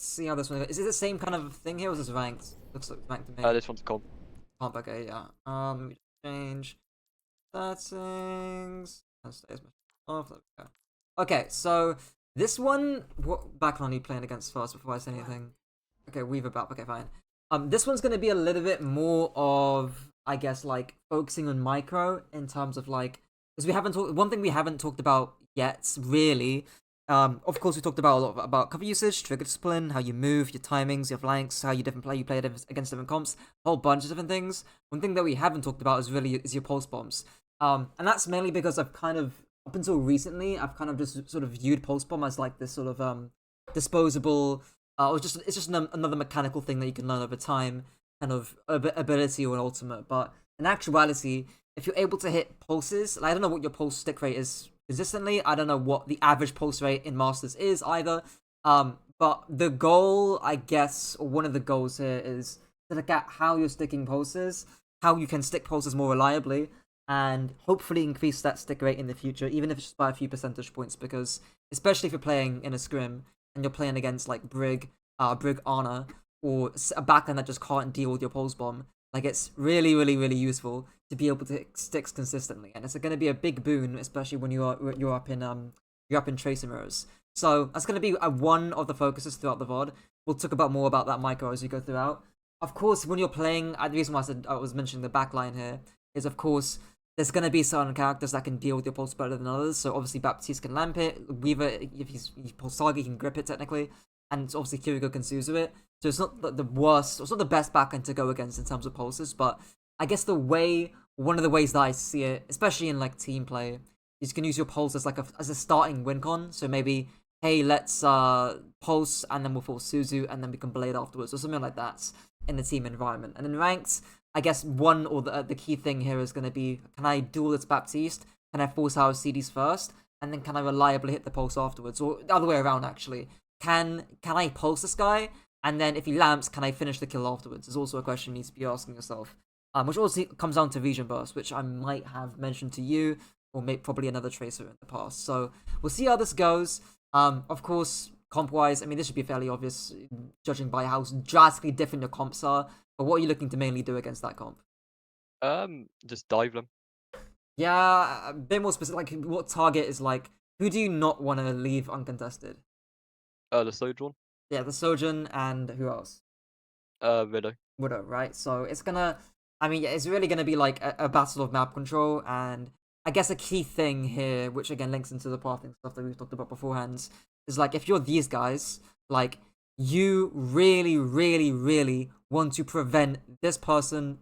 see how this one goes. Is it the same kind of thing here, or is this ranked? Looks like ranked to me. This one's comp. Comp, okay, yeah. Let me just change settings. Let's stay as much off. There we go. Okay, so this one, what backline are you playing against first before I say anything? Okay, Weaver Bap. Okay, fine. This one's gonna be a little bit more of, I guess, like focusing on micro in terms of like, because we haven't talked. One thing we haven't talked about yet, really. Of course, we talked about a lot about cover usage, trigger discipline, how you move, your timings, your flanks, how you play against different comps, a whole bunch of different things. One thing that we haven't talked about is your pulse bombs. And that's mainly because I've kind of up until recently, I've kind of just sort of viewed pulse bomb as like this sort of disposable. It's just another mechanical thing that you can learn over time, kind of ability or an ultimate. But in actuality, if you're able to hit pulses, like, I don't know what your pulse stick rate is consistently. I don't know what the average pulse rate in Masters is either. But the goal, I guess, or one of the goals here is to look at how you're sticking pulses, how you can stick pulses more reliably, and hopefully increase that stick rate in the future, even if it's just by a few percentage points. Because especially if you're playing in a scrim and you're playing against like Brig Ana, or a backline that just can't deal with your pulse bomb, like it's really, really, really useful to be able to hit sticks consistently, and it's going to be a big boon, especially when you're up in tracer mirrors. So that's going to be one of the focuses throughout the VOD. We'll talk about more about that micro as we go throughout. Of course, when you're playing, the reason why I was mentioning the backline here is, of course, there's going to be certain characters that can deal with your pulse better than others. So obviously Baptiste can lamp it, Weaver, if he's pulse target, he can grip it technically, and obviously Kiriko can Suzu it. So it's not the worst, it's not the best backend to go against in terms of pulses, but I guess one of the ways that I see it, especially in like team play, is you can use your pulse as like as a starting win con. So maybe, hey, let's pulse and then we'll force Suzu and then we can blade afterwards, or something like that in the team environment. And in ranked, I guess one or the key thing here is going to be, can I duel this Baptiste? Can I force out CDs first? And then can I reliably hit the pulse afterwards? Or the other way around, actually. Can I pulse this guy? And then if he lamps, can I finish the kill afterwards? Is also a question you need to be asking yourself. Which also comes down to Vision Burst, which I might have mentioned to you, or probably another Tracer in the past. So we'll see how this goes. Of course, comp-wise, I mean, this should be fairly obvious, judging by how drastically different your comps are. But what are you looking to mainly do against that comp? Just dive them. Yeah, a bit more specific. Like, what target is like? Who do you not want to leave uncontested? The Sojourn. Yeah, the Sojourn and who else? Widow. Widow, right? So it's gonna. I mean, yeah, it's really gonna be like a battle of map control, and I guess a key thing here, which again links into the pathing stuff that we've talked about beforehand, is like if you're these guys, like you really, really, really want to prevent this person,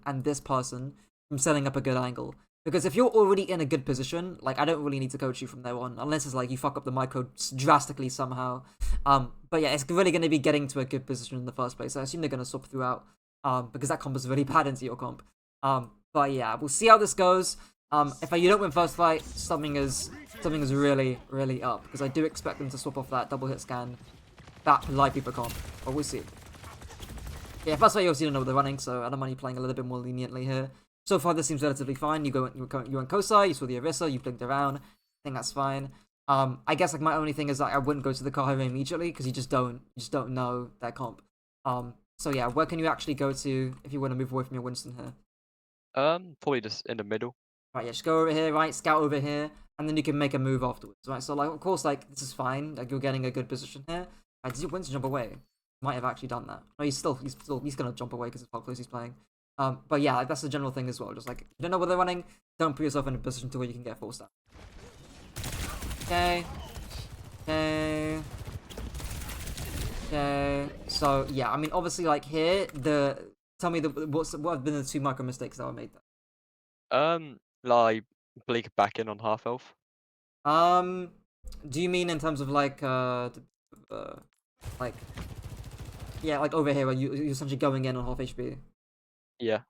and this person from setting up a good angle. Because if you're already in a good position, like I don't really need to coach you from there on, unless it's like you fuck up the micro drastically somehow. But yeah, it's really going to be getting to a good position in the first place. I assume they're going to swap throughout, because that comp is really bad into your comp. But yeah, we'll see how this goes. If you don't win first fight, something is really, really up, because I do expect them to swap off that double hit scan, that live people comp. But we'll see. Yeah, first fight you obviously don't know what they're running, so I don't mind you playing a little bit more leniently here. So far, this seems relatively fine. You went Kosai, you saw the Orisa, you blinked around. I think that's fine. I guess like my only thing is that I wouldn't go to the Kahoe immediately because you just don't know that comp. So yeah, where can you actually go to if you want to move away from your Winston here? Probably just in the middle. Right, yeah, just go over here, right, scout over here, and then you can make a move afterwards, right? So like, of course, like this is fine. Like you're getting a good position here. Right, did your Winston jump away? Might have actually done that. No, he's gonna jump away because of how close he's playing. But yeah, like, that's the general thing as well. Just like, if you don't know where they're running, don't put yourself in a position to where you can get forced out. Okay. So yeah, I mean, obviously, like here, tell me what have been the two micro mistakes that were made there? Like blink back in on half health. Do you mean in terms of like like yeah, like over here where you're essentially going in on half HP? Yeah.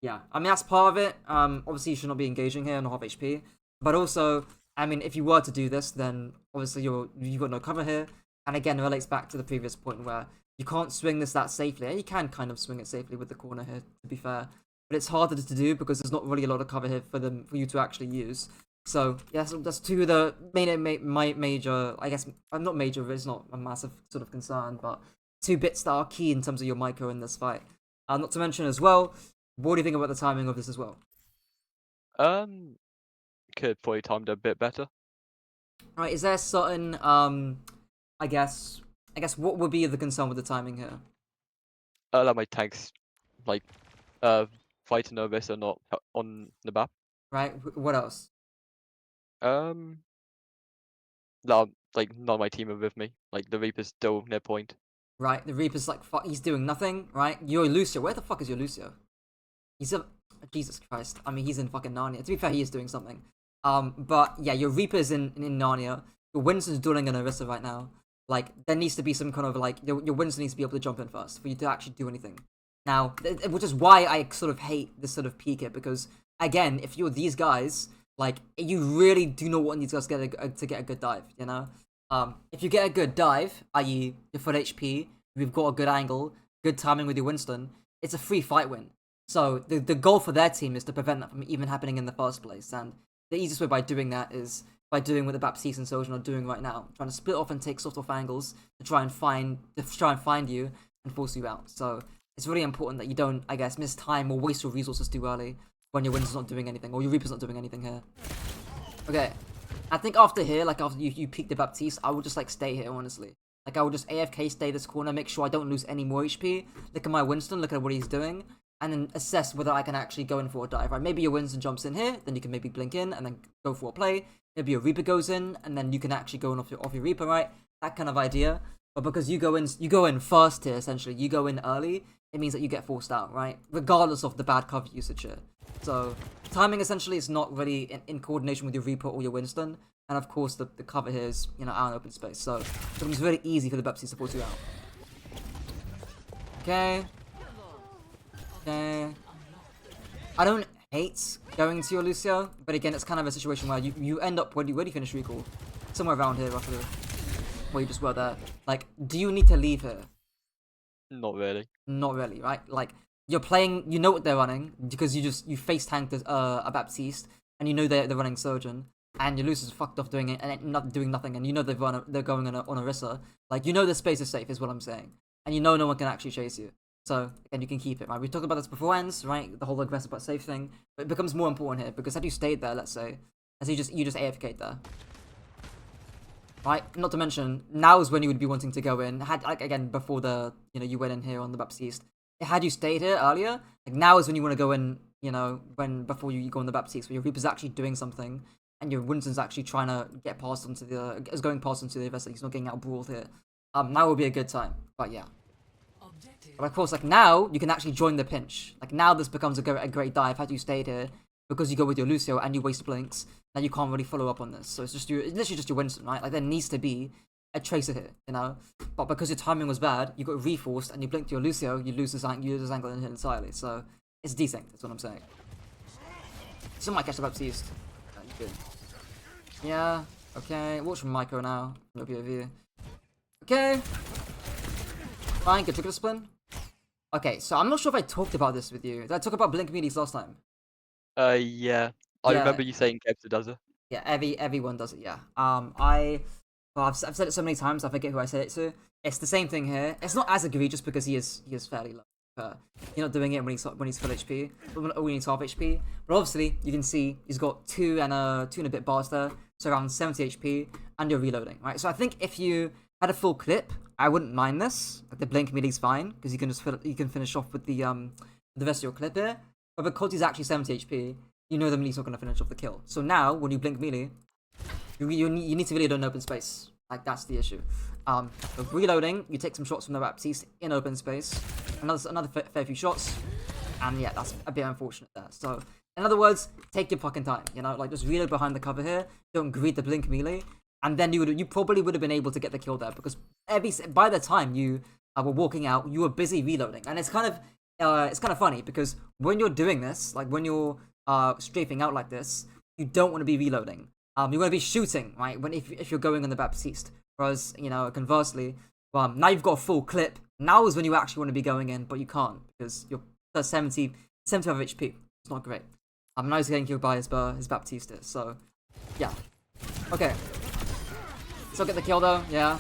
Yeah, I mean that's part of it. Obviously you should not be engaging here on half HP, but also, I mean, if you were to do this, then obviously you've got no cover here, and again it relates back to the previous point where you can't swing this that safely. And you can kind of swing it safely with the corner here, to be fair, but it's harder to do because there's not really a lot of cover here for you to actually use. So yeah, that's two of the major. I guess not major. It's not a massive sort of concern, but two bits that are key in terms of your micro in this fight. Not to mention as well, what do you think about the timing of this as well? Um, could probably timed it a bit better. Right, is there certain I guess what would be the concern with the timing here? Like my tanks, like uh, fighting Novus are not on the map. Right, what else? Um, no, like none of my team are with me. Like the Reaper's still near point. Right, the Reaper's like fuck, he's doing nothing. Right, your Lucio, where the fuck is your Lucio? He's a Jesus Christ. I mean, he's in fucking Narnia. To be fair, he is doing something. But yeah, your Reaper's in Narnia. Your Winston's dueling an Orisa right now. Like, there needs to be some kind of like your Winston needs to be able to jump in first for you to actually do anything. Now, which is why I sort of hate this sort of peak it, because again, if you're these guys, like you really do not want these guys to get a good dive. You know, if you get a good dive, i.e., you're full HP, you've got a good angle, good timing with your Winston, it's a free fight win. So the goal for their team is to prevent that from even happening in the first place, and the easiest way by doing that is by doing what the Baptiste and Sojourn are doing right now, trying to split off and take soft off angles to try and find you and force you out. So it's really important that you don't, I guess, miss time or waste your resources too early when your Wind's not doing anything or your Reaper's not doing anything here. Okay, I think after here, like after you peak the Baptiste, I would just like stay here honestly. Like I would just AFK stay this corner, make sure I don't lose any more HP. Look at my Winston, look at what he's doing, and then assess whether I can actually go in for a dive, right? Maybe your Winston jumps in here, then you can maybe blink in and then go for a play. Maybe your Reaper goes in, and then you can actually go in off your Reaper, right? That kind of idea. But because you go in first here, essentially, you go in early, it means that you get forced out, right? Regardless of the bad cover usage here. So, timing essentially is not really in coordination with your Reaper or your Winston. And of course, the cover here is, out in open space. So, it becomes very easy for the Bepsi to force you out. Okay. Okay. I don't hate going to your Lucio, but again, it's kind of a situation where you end up, where do you finish recall? Somewhere around here, roughly. Where you just were there. Like, do you need to leave here? Not really. Not really, right? Like, you're playing, you know what they're running, because you face tanked a Baptiste, and you know they're running Surgeon, and your Lucio's fucked off doing it, and not doing nothing, and you know they're going on Orisa. Like, you know the space is safe, is what I'm saying. And you know no one can actually chase you. So, again, you can keep it, right? We talked about this beforehand, right? The whole aggressive but safe thing. But it becomes more important here, because had you stayed there, let's say, as you just AFK'd there. Right? Not to mention, now is when you would be wanting to go in. Had, like, again, before you went in here on the Baptiste. Had you stayed here earlier, like, now is when you want to go in, before you go on the Baptiste, where your Reaper's actually doing something, and your Winston's actually trying to get past onto is going past onto the Investor. He's not getting out brawled here. Now would be a good time. But yeah. But of course, like, now, you can actually join the pinch. Like, now this becomes a great dive had you stayed here, because you go with your Lucio and you waste blinks, now you can't really follow up on this. So it's literally just your Winston, right? Like, there needs to be a Tracer here, But because your timing was bad, you got reforced and you blinked your Lucio, you lose this angle entirely. So it's decent, that's what I'm saying. Some might catch the Baptiste. Good. Yeah, okay. Watch from Micro now. No POV. Okay. Fine, good trigger discipline. Okay, so I'm not sure if I talked about this with you. Did I talk about blink meaties last time? Yeah. I remember you saying Kevza does it. Yeah, everyone does it. Yeah. I've said it so many times I forget who I said it to. It's the same thing here. It's not as egregious because he is fairly low. You're not doing it when he's full HP, but when he's half HP. But obviously, you can see he's got 2 and a bit bars there, so around 70 HP, and you're reloading, right? So I think if you had a full clip, I wouldn't mind this. Like, the blink melee is fine because you can finish off with the rest of your clip here. But because he's actually 70 HP, you know the melee's not going to finish off the kill. So now, when you blink melee, you need to reload in open space. Like, that's the issue. So reloading, you take some shots from the Baptiste in open space. Another fair few shots. And yeah, that's a bit unfortunate there. So, in other words, take your fucking time. Like, just reload behind the cover here. Don't greet the blink melee. And then you probably would have been able to get the kill there. Because by the time you were walking out, you were busy reloading. And it's kind of funny because when you're doing this, like when you're strafing out like this, you don't want to be reloading. You want to be shooting, right? If you're going on the Baptiste. Whereas, conversely, now you've got a full clip. Now is when you actually want to be going in, but you can't because you're 75 HP. It's not great. Now he's getting killed by his Baptiste. So Yeah. Okay. Still get the kill though. Yeah.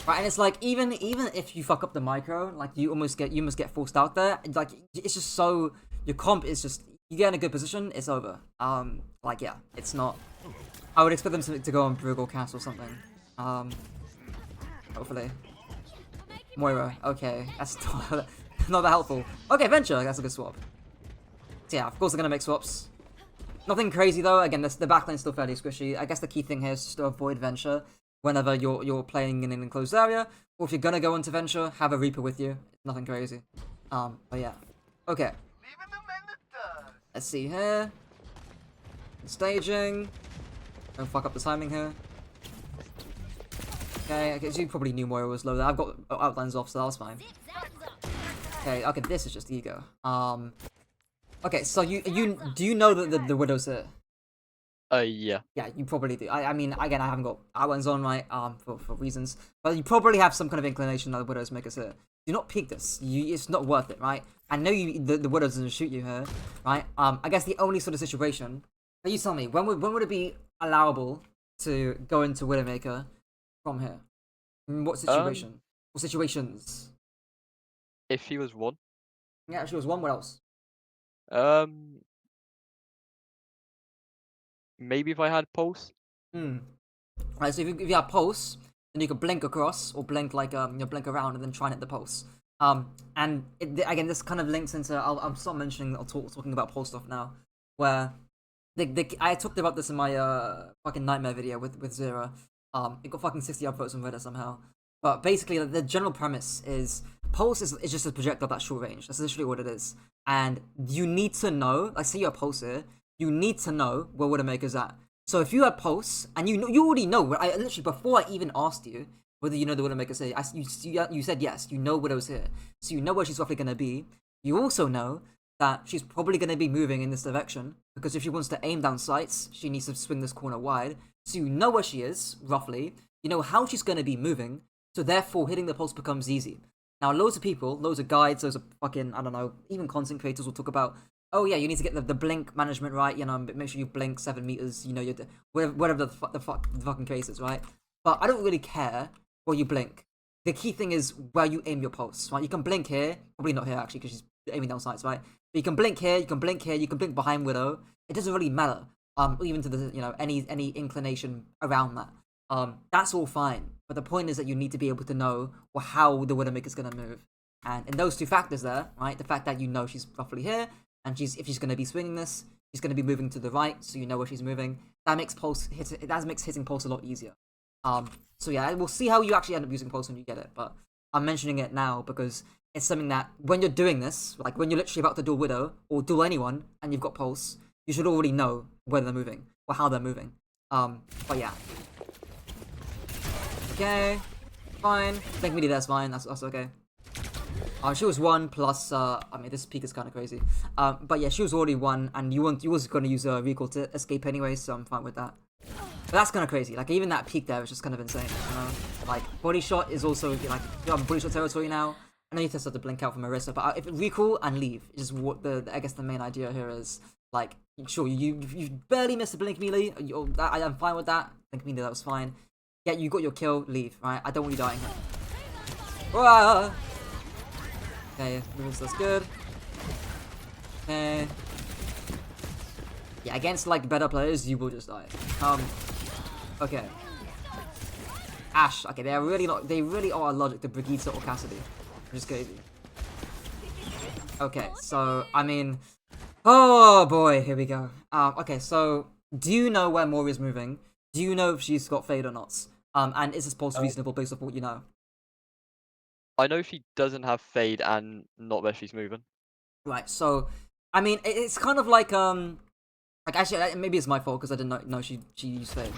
Right, and it's like even if you fuck up the micro, like you must get forced out there. Like it's just so your comp is just you get in a good position, it's over. Like yeah, it's not. I would expect them to go on Brug or Cass or something. Hopefully. Moira, okay, that's not that helpful. Okay, Venture, that's a good swap. So yeah, of course they're gonna make swaps. Nothing crazy though. Again, the backline's still fairly squishy. I guess the key thing here is just to avoid Venture whenever you're playing in an enclosed area, or if you're gonna go into Venture, have a Reaper with you. Nothing crazy. But yeah. Okay. Let's see here. Staging. Don't fuck up the timing here. Okay, I guess you probably knew Moira was low there. I've got outlines off, so that was fine. Okay, this is just ego. Okay, so do you know that the Widow's here? Yeah. Yeah, you probably do. I mean, again, I haven't got outlines on, right, for reasons. But you probably have some kind of inclination that the Widow's make us here. Do not peek this. It's not worth it, right? I know the Widow doesn't shoot you here, right? I guess the only sort of situation... But you tell me, when would it be allowable to go into Widowmaker from here? In what situation? What situations? If he was one. Yeah, she was one. What else? Maybe if I had pulse. Right, so if you have pulse, then you could blink across or blink like blink around and then try and hit the pulse. And again, this kind of links into I'll start mentioning or talking about pulse stuff now, where I talked about this in my fucking nightmare video with Zero. It got fucking 60 upvotes on Reddit somehow. But basically, the general premise is pulse is just a projectile that's short range. That's literally what it is. And you need to know, like say you have pulse here, you need to know where Widowmaker's at. So if you had pulse, and you already know, I literally before I even asked you whether you know the Widowmaker's here, you said yes, you know Widow's here. So you know where she's roughly going to be. You also know that she's probably going to be moving in this direction, because if she wants to aim down sights, she needs to swing this corner wide. So you know where she is, roughly. You know how she's going to be moving, so therefore hitting the pulse becomes easy. Now, loads of people, loads of guides, loads of fucking, I don't know, even content creators will talk about, oh yeah, you need to get the blink management right, you know, make sure you blink 7 meters, you know, whatever the fucking case is, right? But I don't really care where you blink. The key thing is where you aim your pulse, right? You can blink here, probably not here actually, because she's aiming down sights, right? But you can blink here, you can blink here, you can blink behind Widow. It doesn't really matter, even to the, you know, any inclination around that. That's all fine. But the point is that you need to be able to know how the Widowmaker's going to move. And in those two factors there, right, the fact that you know she's roughly here, and if she's going to be swinging this, she's going to be moving to the right, so you know where she's moving. That makes hitting pulse a lot easier. So yeah, we'll see how you actually end up using pulse when you get it. But I'm mentioning it now because it's something that when you're doing this, like when you're literally about to duel Widow or duel anyone, and you've got pulse, you should already know where they're moving or how they're moving. But yeah. Okay, fine. Blink melee there's fine. That's okay. She was 1 plus. I mean, this peak is kind of crazy. But yeah, she was already 1, and you was going to use a recall to escape anyway, so I'm fine with that. But that's kind of crazy. Like even that peak there is just kind of insane. You know, like body shot is also like you're on body shot territory now. I know you just have to blink out from Marissa, but if recall and leave is what I guess the main idea here is. Like, sure, you barely missed a blink melee. I'm fine with that. Blink melee, that was fine. Yeah, you got your kill, leave, right? I don't want you dying here. Whoa! Okay, that's good. Okay. Yeah, against like better players, you will just die. Okay. Ashe, okay, they really are allergic to Brigitte or Cassidy. Which is crazy. Okay, so I mean, oh boy, here we go. Okay, so do you know where Moira's moving? Do you know if she's got fade or not? And is this pulse reasonable based off what you know? I know she doesn't have fade and not where she's moving. Right. So, I mean, it's kind of like actually maybe it's my fault because I didn't know she used fade.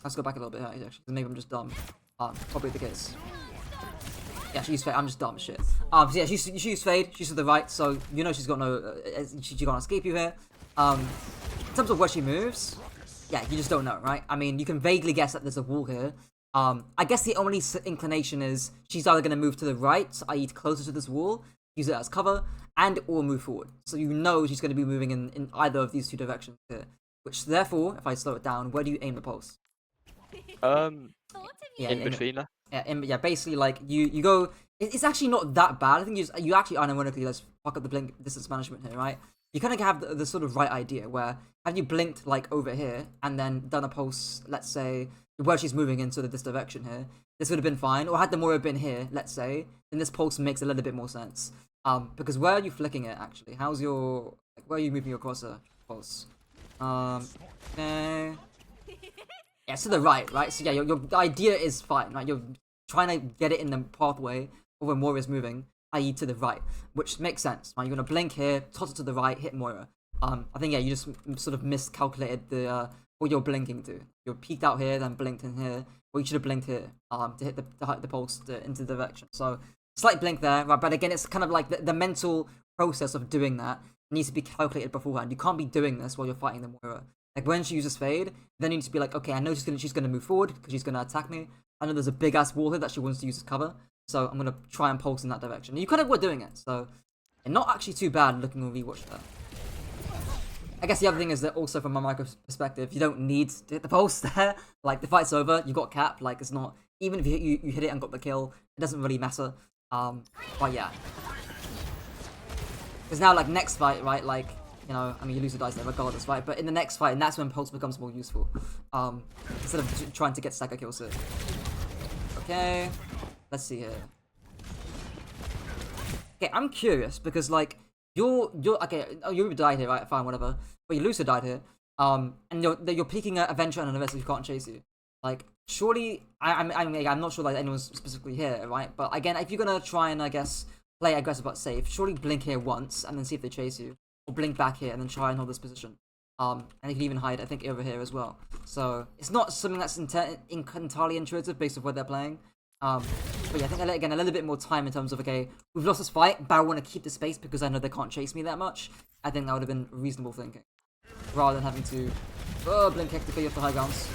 Let's go back a little bit here, actually. Maybe I'm just dumb. Probably the case. Yeah, she used fade. I'm just dumb as shit. So yeah, she used fade. She's to the right, so you know she's got no. She can't escape you here. In terms of where she moves, yeah, you just don't know, right? I mean, you can vaguely guess that there's a wall here. I guess the only inclination is she's either going to move to the right, i.e. closer to this wall, use it as cover, and or move forward. So you know she's going to be moving in either of these two directions here. which therefore, if I slow it down, where do you aim the pulse? Um, Yeah, in aim it. between there. Yeah, basically like you go. It's actually not that bad. I think you actually unironically let's fuck up the blink distance management here, right? You kind of have the sort of right idea where have you blinked like over here and then done a pulse, let's say where she's moving in sort of this direction here, this would have been fine. Or had the Moira been here, let's say, then this pulse makes a little bit more sense. Because where are you flicking it actually? How's your like, where are you moving your cursor pulse? Okay. Yeah, to the right, right? So yeah, your idea is fine, right? You're trying to get it in the pathway of where Moira's moving, i.e. to the right, which makes sense, right? You're gonna blink here, toss it to the right, hit Moira. I think yeah, you just sort of miscalculated the what you're blinking to. You're peeked out here, then blinked in here, or you should have blinked here, to hit the pulse into the direction. So slight blink there, right? But again, it's kind of like the mental process of doing that needs to be calculated beforehand. You can't be doing this while you're fighting the Moira. Like when she uses fade, then you need to be like, okay, I know she's gonna move forward because she's gonna attack me. I know there's a big ass wall here that she wants to use as cover, so I'm gonna try and pulse in that direction. And you kind of were doing it, so and not actually too bad looking on rewatch that. I guess the other thing is that also from my micro perspective, you don't need to hit the pulse there. Like the fight's over, you got cap. Like it's not even if you hit it and got the kill, it doesn't really matter. But yeah, because now like next fight, right? Like you know, I mean, you lose the dice there regardless, right? But in the next fight, and that's when pulse becomes more useful. Instead of trying to get stagger kills here. Okay, let's see here. Okay, I'm curious because like you're okay. Oh, you died here, right? Fine, whatever. But you Lucer died here. And you're peeking at Adventure and Anniversary who can't chase you. Like, surely I'm not sure that anyone's specifically here, right? But again, if you're gonna try and I guess play aggressive but safe, surely blink here once and then see if they chase you, or blink back here and then try and hold this position. And you can even hide, I think, over here as well. So it's not something that's entirely intuitive based on where they're playing. But yeah, I think again a little bit more time in terms of okay, we've lost this fight, but I want to keep the space because I know they can't chase me that much. I think that would have been reasonable thinking, rather than having to blink hectically off the high grounds.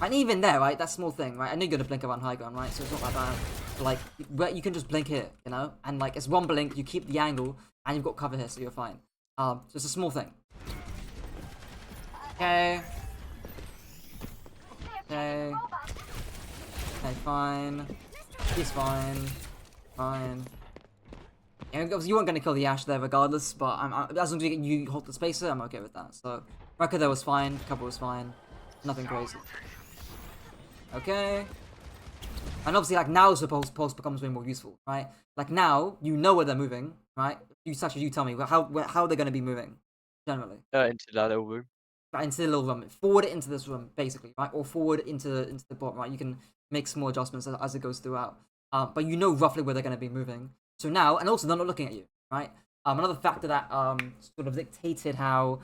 And even there, right, that small thing, right? I know you're gonna blink around high ground, right? So it's not that bad. But, like, where you can just blink here, you know? And like, it's one blink, you keep the angle, and you've got cover here, so you're fine. So it's a small thing. Okay. Okay. Okay, fine. He's fine. Fine. Yeah, you weren't gonna kill the Ashe there regardless, but as long as you hold the spacer, I'm okay with that. So, Wrecker there was fine, cover was fine. Nothing crazy. Okay. And obviously, like, now the pulse becomes way more useful, right? Like, now, you know where they're moving, right? You tell me, how they're gonna be moving, generally. Into that little room. Right, into the little room. Forward it into this room, basically, right? Or forward into the bot, right? You can make small adjustments as it goes throughout. But you know roughly where they're going to be moving. So now, and also they're not looking at you, right? Another factor that sort of dictated how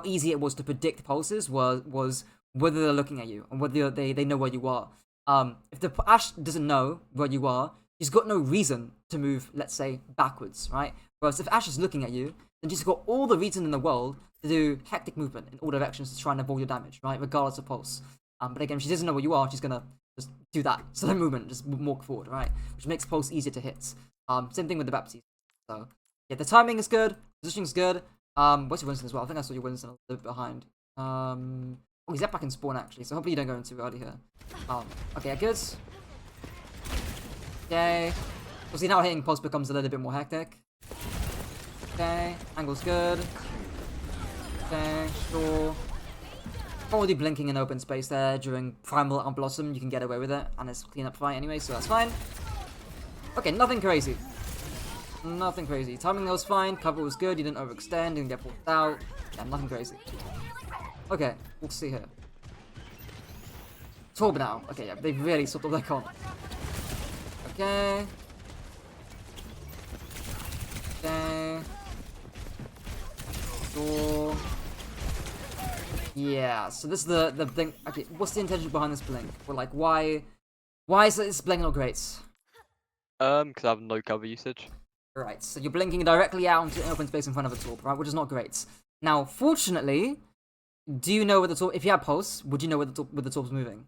easy it was to predict pulses was whether they're looking at you and whether they know where you are. If the Ashe doesn't know where you are, he's got no reason to move, let's say, backwards, right? Whereas if Ashe is looking at you, then she's got all the reason in the world to do hectic movement in all directions to try and avoid your damage, right? Regardless of pulse. But again, if she doesn't know where you are, she's gonna just do that. Slow movement, just walk forward, right? Which makes pulse easier to hit. Same thing with the Baptiste. So, yeah, the timing is good, positioning's good. What's your Winston as well? I think I saw your Winston a little bit behind. Oh, he's back in spawn actually, so hopefully you don't go in too early here. Okay, good. Okay. Obviously now hitting pulse becomes a little bit more hectic. Okay, angle's good. Okay, sure. Already blinking in open space there during Primal and Blossom, you can get away with it, and it's a clean up fight anyway, so that's fine. Okay, nothing crazy. Nothing crazy. Timing was fine, cover was good, you didn't overextend, didn't get forced out. Yeah, nothing crazy. Okay, we'll see here. Torb now. Okay, yeah, they really sort of their con. Okay. Okay. Sure. Yeah, so this is the thing. Okay, what's the intention behind this blink? Or like, why is this blink not great? Because I have no cover usage. Right, so you're blinking directly out into open space in front of a Torb, right? Which is not great. Now, fortunately, do you know where the Torb? If you had pulse, would you know where the Torb's moving?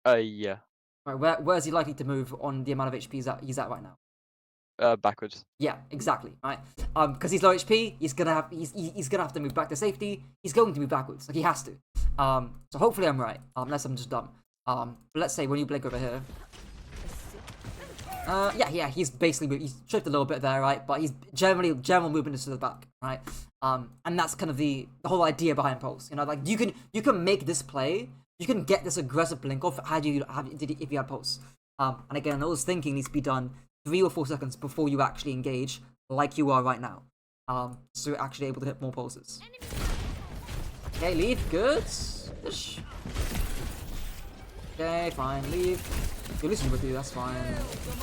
Yeah. Right, where is he likely to move on the amount of HP he's at right now? Backwards. Yeah, exactly, right? Because he's low HP, he's gonna have to move back to safety. He's going to move backwards, like he has to. So hopefully I'm right, unless I'm just dumb. But let's say when you blink over here, yeah, he's basically he's tripped a little bit there, right? But he's general movement is to the back, right? And that's kind of the whole idea behind pulse. You know, like you can make this play, you can get this aggressive blink off if you had pulse. And again, all this thinking needs to be done 3 or 4 seconds before you actually engage, like you are right now. So you're actually able to hit more pulses. Okay, leave, good. Ish. Okay, fine, leave. You're listening with you, that's fine.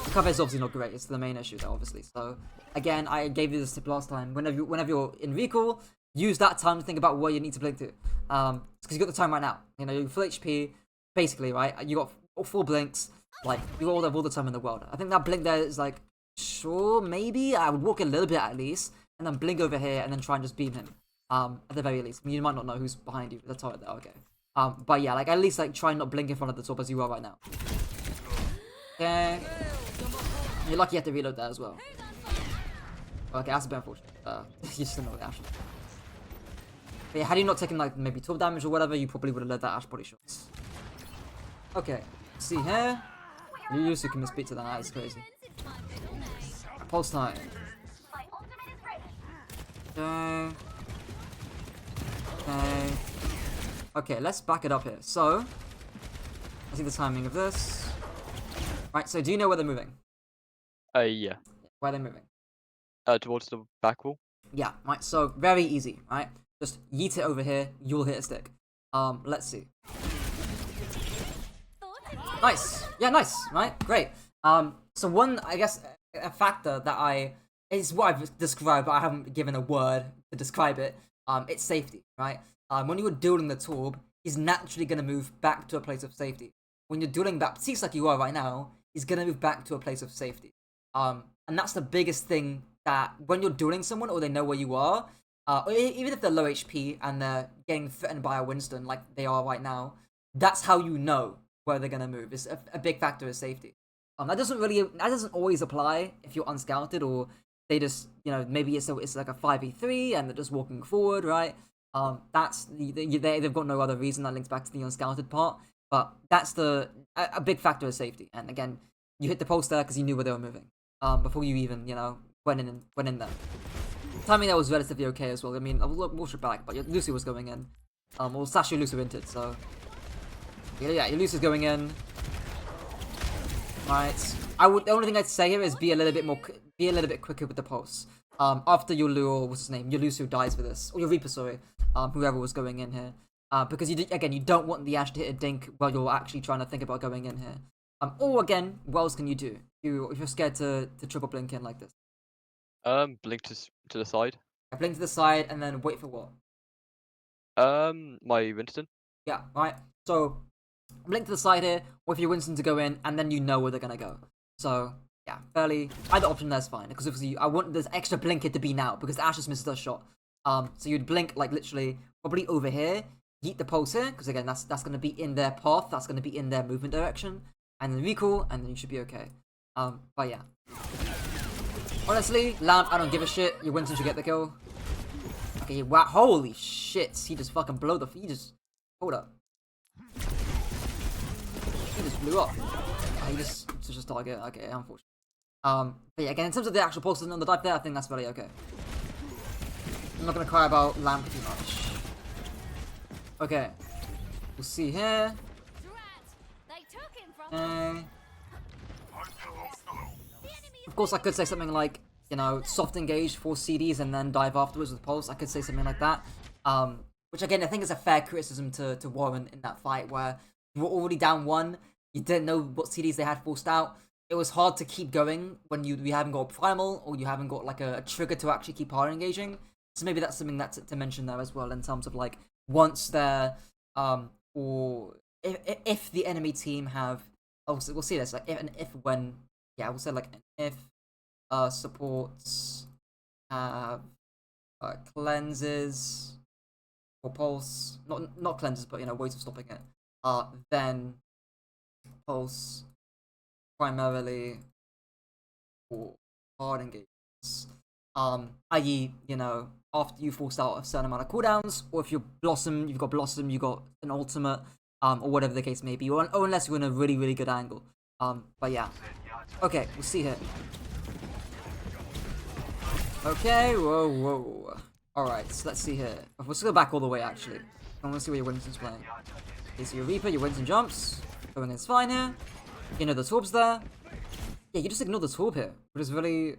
The cover is obviously not great, it's the main issue though, obviously. So, again, I gave you this tip last time. Whenever you're in recall, use that time to think about where you need to blink to. Because you got the time right now. You know, you're full HP, basically, right? You got 4 blinks, like, you all have all the time in the world. I think that blink there is like, sure, maybe, I would walk a little bit at least, and then blink over here, and then try and just beam him. At the very least. I mean, you might not know who's behind you, the turret there, okay. But yeah, like, at least, like, try and not blink in front of the top as you are right now. Okay. You're lucky you have to reload that as well. Okay, that's a bit unfortunate. You just didn't know the Ash. But yeah, had you not taken like maybe 12 damage or whatever, you probably would have led that Ash body shots. Okay, see here. You used to can misbeat to that, that is crazy. Pulse time. Okay. Okay. Okay, let's back it up here. So, I see the timing of this. Right, so do you know where they're moving? Yeah. Where are they moving? Towards the back wall. Yeah, right, so very easy, right? Just yeet it over here, you'll hit a stick. Let's see. Nice. Yeah, nice, right? Great. So one, I guess, a factor that is what I've described, but I haven't given a word to describe it. It's safety, right? When you're dueling the Torb, he's naturally going to move back to a place of safety. When you're dueling Baptiste like you are right now, he's going to move back to a place of safety. And that's the biggest thing, that when you're dueling someone or they know where you are, or even if they're low HP and they're getting threatened by a Winston like they are right now, that's how you know where they're gonna move. It's a big factor is safety. That doesn't always apply if you're unscouted or they just, you know, maybe it's like a 5v3 and they're just walking forward, right? They've got no other reason. That links back to the unscouted part, but that's a big factor is safety. And again, you hit the post there because you knew where they were moving before you even, you know, went in there. Timing there was relatively okay as well. I mean, I'll watch it back, but Lucy was going in. Well, Sasha Lucy hinted, so yeah, your Lucy's going in. Right. The only thing I'd say here is be a little bit quicker with the pulse. After your Lu, what's his name? Your Lucy dies for this, or your Reaper, sorry. Whoever was going in here. Because you don't want the Ash to hit a dink while you're actually trying to think about going in here. Or again, what else can you do? If you're scared to triple blink in like this. Blink to the side. I blink to the side and then wait for what? My Winston. Yeah, right. So blink to the side here, wait for your Winston to go in, and then you know where they're gonna go. So yeah, either option there's fine, because obviously I want this extra blink it to be now because Ash just misses a shot. So you'd blink like literally probably over here, yeet the pulse here, because again that's gonna be in their path, that's gonna be in their movement direction, and then recall, and then you should be okay. But yeah. Honestly, Lamp, I don't give a shit. Your Winston should get the kill. Okay, wow, holy shit. He just fucking hold up. He just blew up. He just switched his target. Okay, unfortunate. But yeah, again, in terms of the actual pulses on the dive there, I think that's very okay. I'm not gonna cry about Lamp too much. Okay. We'll see here. Of course, I could say something like, you know, soft engage 4 CDs and then dive afterwards with pulse. I could say something like that. Which again, I think is a fair criticism to Warren in that fight where you were already down 1. You didn't know what CDs they had forced out. It was hard to keep going when you haven't got primal or you haven't got like a trigger to actually keep hard engaging. So maybe that's something that's to mention there as well in terms of like once they're or if the enemy team have, we'll see this like we'll say like if supports have cleanses or pulse, not cleanses, but you know ways of stopping it. Then pulse primarily or hard engagements. I.e., after you forced out a certain amount of cooldowns, or if you've got Blossom, you got an ultimate, or whatever the case may be, or unless you're in a really, really good angle. But yeah. Okay, we'll see here. Okay, whoa. Alright, so let's see here. We'll just go back all the way, actually. I want to see where your Winston's playing. Okay, so your Reaper, your Winston jumps. Going is fine here. The Torb's there. Yeah, you just ignore the Torb here, which is really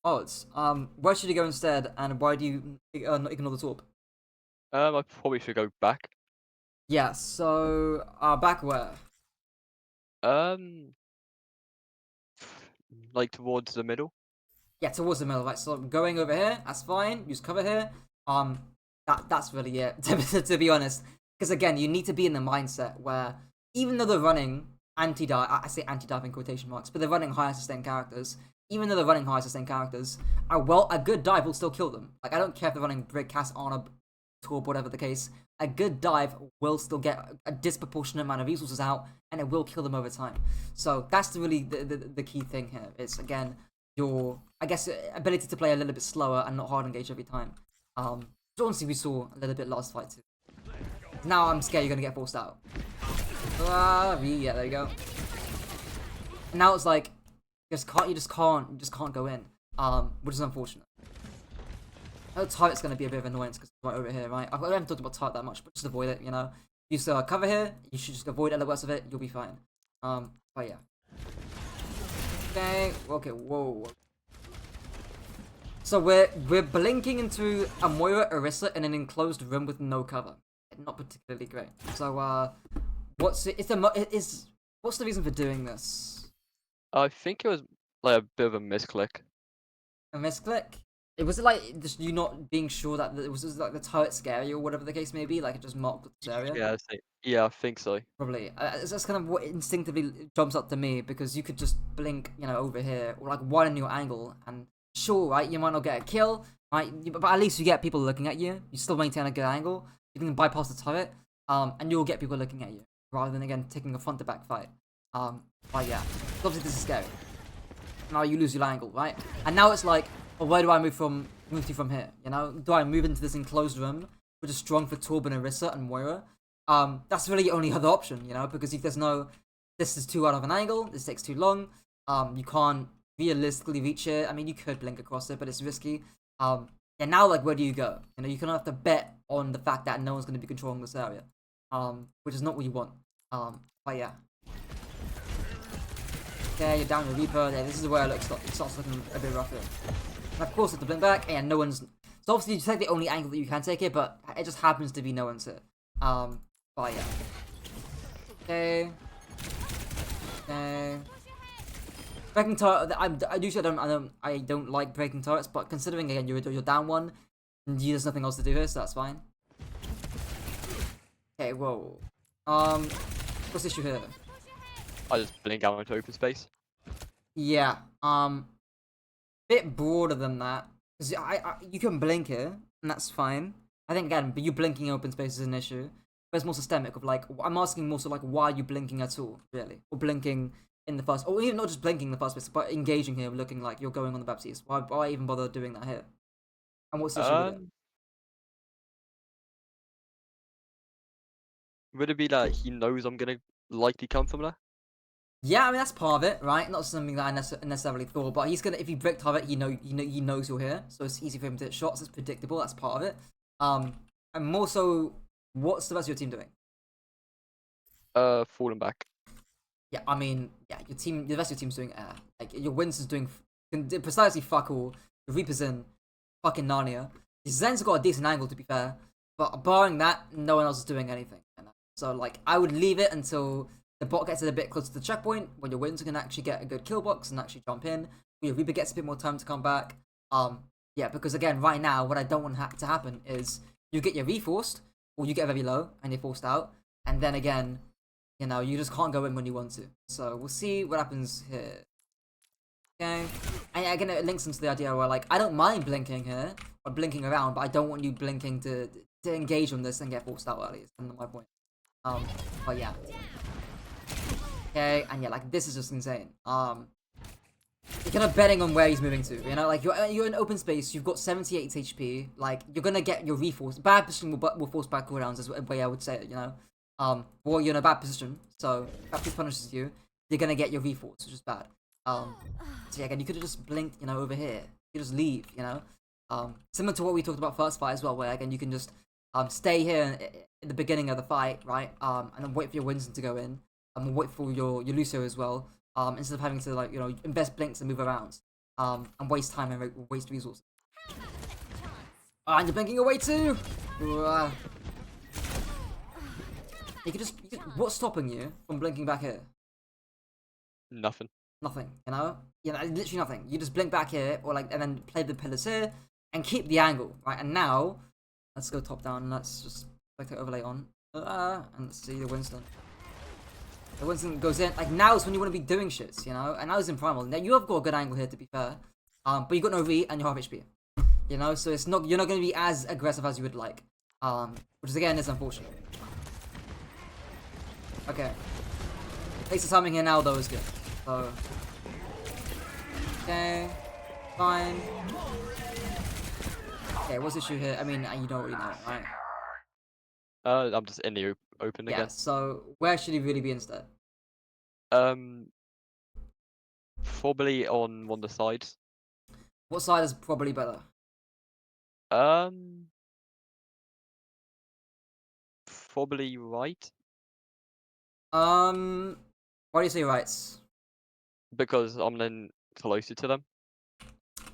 odd. Where should you go instead, and why do you not ignore the Torb? I probably should go back. Yeah, so, back where? Um, like towards the middle. Yeah, towards the middle, right? So going over here, that's fine. Use cover here. That's really it, to be honest. Because again, you need to be in the mindset where even though they're running anti-dive, I say anti-dive in quotation marks, but they're running higher sustained characters. Even though they're running higher sustained characters, a good dive will still kill them. Like, I don't care if they're running Brig, Cass, Arna, Torb, whatever the case. A good dive will still get a disproportionate amount of resources out, and it will kill them over time. So that's really the key thing here. Is again your, I guess, ability to play a little bit slower and not hard engage every time. Honestly, we saw a little bit last fight too. Now I'm scared you're gonna get forced out. Yeah, there you go. And now it's like, you just can't go in. Which is unfortunate. I know turret's gonna be a bit of an annoyance because it's right over here, right? I haven't talked about turret that much, but just avoid it, Use cover here, you should just avoid the worst of it, you'll be fine. But yeah. Okay, whoa. So we're blinking into a Moira Orisa in an enclosed room with no cover. Not particularly great. So what's the reason for doing this? I think it was like a bit of a misclick. A misclick? Was it like just you not being sure that it was just like the turret scary or whatever the case may be? Like it just marked this area? Yeah, I think so. Probably. That's kind of what instinctively jumps up to me because you could just blink, over here or like widen your angle and sure, right? You might not get a kill, right? But at least you get people looking at you. You still maintain a good angle. You can bypass the turret, and you'll get people looking at you rather than again taking a front to back fight. But yeah, obviously this is scary. Now you lose your angle, right? And now it's like, well, where do I move to from here? Do I move into this enclosed room, which is strong for Torb and Orisa and Moira? That's really the only other option, because if this is too out of an angle, this takes too long. You can't realistically reach it. I mean, you could blink across it, but it's risky. And now, like, where do you go? You kind of have to bet on the fact that no one's going to be controlling this area, which is not what you want. But yeah. Okay, you're down your Reaper. Yeah, this is where it starts looking a bit rough here. And of course, with the blink back, and no one's. So obviously, you take the only angle that you can take it, but it just happens to be no one's here. But yeah. Okay. Breaking turret. I don't like breaking turrets, but considering again you're down one, and there's nothing else to do here, so that's fine. Okay, whoa. What's the issue here? I just blink out into open space. Yeah. Bit broader than that. Cause you can blink here, and that's fine. I think again, but you blinking open space is an issue. But it's more systemic of like, I'm asking more so like, why are you blinking at all, really? Or blinking in the first, or even not just blinking in the first place, but engaging here, looking like you're going on the Baptiste. Why even bother doing that here? And what's the issue with it? Would it be like he knows I'm gonna likely come from there? Yeah, I mean that's part of it, right? Not something that I necessarily thought, but he's gonna, if you brick target, he knows you're here, so it's easy for him to hit shots. It's predictable. That's part of it. And more so, what's the rest of your team doing? Falling back. Yeah, I mean, yeah, the rest of your team's doing air. Like your Winston's doing precisely fuck all. Your Reaper's in fucking Narnia. Zen's got a decent angle to be fair, but barring that, no one else is doing anything. So like, I would leave it until the bot gets a bit closer to the checkpoint when your Winston can actually get a good kill box and actually jump in. Your Reaper gets a bit more time to come back. Yeah, because again, right now, what I don't want to happen is you get your reforced, or you get very low and you're forced out, and then again, you just can't go in when you want to. So we'll see what happens here. Okay, and again, it links into the idea where like I don't mind blinking here or blinking around, but I don't want you blinking to engage on this and get forced out early. Is kind of my point. But yeah. Okay, and yeah, like this is just insane. you're kind of betting on where he's moving to. You know, like you're in open space. You've got 78 HP. Like you're gonna get your reforce. Bad position will force back cooldowns. Is the way I would say it. You know, well you're in a bad position, so that punishes you. You're gonna get your reforce, which is bad. So yeah, again, you could have just blinked. You know, over here. You just leave. You know, similar to what we talked about first fight as well, where again you can just stay here in the beginning of the fight, right? And then wait for your Winston to go in. And wait for your Lucio as well. Instead of having to like invest blinks and move around, and waste time and waste resources. And you're blinking away too. You could what's stopping you from blinking back here? Nothing. Nothing. Literally nothing. You just blink back here, or like, and then play the pillars here, and keep the angle, right? And now, let's go top down. And let's just like the overlay on, and let's see the Winston. The Winston goes in. Like now is when you want to be doing shits, And now he's in primal. Now you have got a good angle here, to be fair. But you got no re and you're half HP. So it's not, you're not going to be as aggressive as you would like. Which is again is unfortunate. Okay. Place of timing here now though is good. So okay, fine. Okay, what's the issue here? I mean, you don't really know, right? I'm just in the open again. Yeah. So where should he really be instead? Probably on one of the sides. What side is probably better? Probably right. Why do you say rights? Because I'm then closer to them.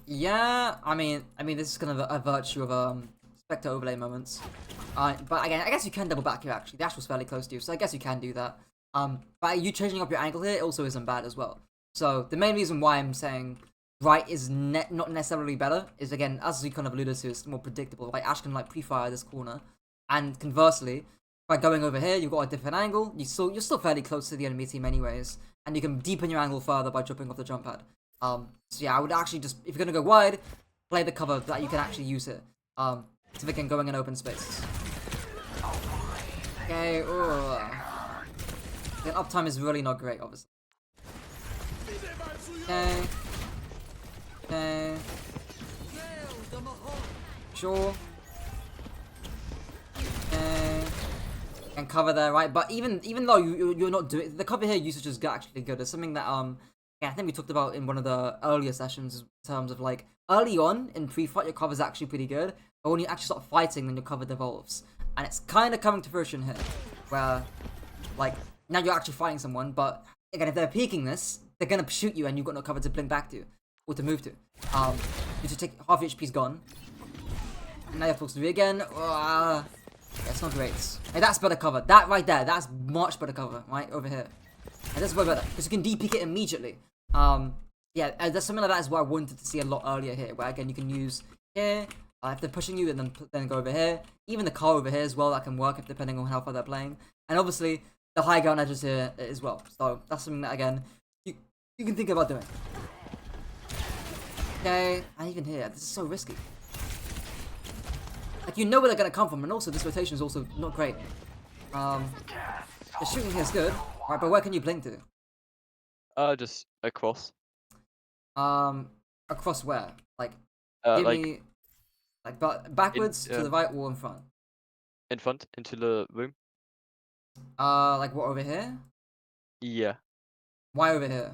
Yeah, I mean, this is kind of a virtue of Spectre overlay moments. But again, I guess you can double back here. Actually, the Ash was fairly close to you, so I guess you can do that. But you changing up your angle here also isn't bad as well. So the main reason why I'm saying right is not necessarily better is, again, as we kind of alluded to, it's more predictable. Like Ash can like pre-fire this corner, and conversely, by going over here, you've got a different angle. You're still fairly close to the enemy team anyways, and you can deepen your angle further by jumping off the jump pad. So yeah, I would actually just, if you're gonna go wide, play the cover that you can actually use here. So they can going in open spaces. Okay, then uptime is really not great, obviously. Okay. Sure. And cover there, right? But even though you're not doing the cover here, usage is actually good. It's something that I think we talked about in one of the earlier sessions in terms of like early on in pre-fight, your cover is actually pretty good. But when you actually start fighting, then your cover devolves, and it's kind of coming to fruition here, where like now you're actually fighting someone, but again, if they're peeking this, they're gonna shoot you, and you've got no cover to blink back to or to move to. You should take half your HP's gone, and now you have to do it again. That's not great. Hey, that's better cover. That right there, that's much better cover, right over here. And that's way better because you can de-peek it immediately. Yeah, that's something like that is what I wanted to see a lot earlier here, where again you can use here if they're pushing you, and then go over here. Even the car over here as well, that can work if depending on how far they're playing. And obviously the high ground edges here as well. So that's something that again you can think about doing. Okay, and even here, this is so risky. Like you know where they're gonna come from, and also this rotation is also not great. The shooting here is good, right? But where can you blink to? Just across. Across where? Like, give like me, like, but backwards to the right or in front? in front into the room. Like what over here? Yeah. Why over here?